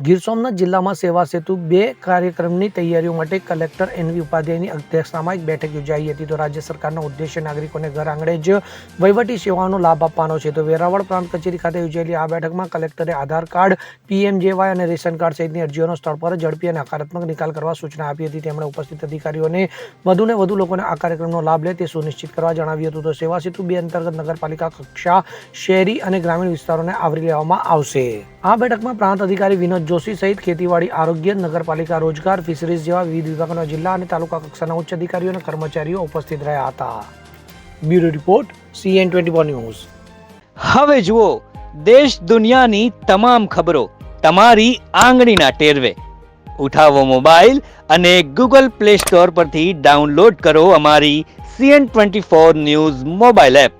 ગીર સોમનાથ જિલ્લામાં સેવા સેતુ 2 કાર્યક્રમની તૈયારીઓ માટે કલેક્ટર એનવી ઉપાધ્યાયની અધ્યક્ષતામાં એક બેઠક યોજાઈ હતી. તો રાજ્ય સરકારનો ઉદ્દેશ્ય નાગરિકોને ઘર આંગણે જ વહીવટી સેવાઓનો લાભ આપવાનો છે. તો વેરાવળ પ્રાંત કચેરી ખાતે યોજાયેલી આ બેઠકમાં કલેક્ટરે આધાર કાર્ડ, પીએમજેવાય અને રેશન કાર્ડ સહિતની અરજીઓનો સ્થળ પર ઝડપી અને હકારાત્મક નિકાલ કરવા સૂચના આપી હતી. તેમણે ઉપસ્થિત અધિકારીઓને વધુને વધુ લોકોને આ કાર્યક્રમનો લાભ લે તે સુનિશ્ચિત કરવા જણાવ્યું હતું. તો સેવા સેતુ 2 અંતર્ગત નગરપાલિકા કક્ષા શહેરી અને ગ્રામીણ વિસ્તારોને આવરી લેવામાં આવશે. આ બેઠકમાં પ્રાંત અધિકારી વિનોદ જોશી સહિત ખેતીવાડી, આરોગ્ય, નગરપાલિકા, રોજગાર, ફિશરીઝ જેવા વિવિધ વિભાગોના જિલ્લા અને તાલુકા કક્ષાના ઉચ્ચ અધિકારીઓ અને કર્મચારીઓ ઉપસ્થિત રહ્યા હતા. Bureau report CN24 news. હવે જુઓ દેશ દુનિયાની તમામ ખબરો તમારી આંગળીના ટેરવે. ઉઠાવો મોબાઈલ અને Google Play Store પરથી ડાઉનલોડ કરો અમારી CN24 ન્યૂઝ મોબાઈલ એપ.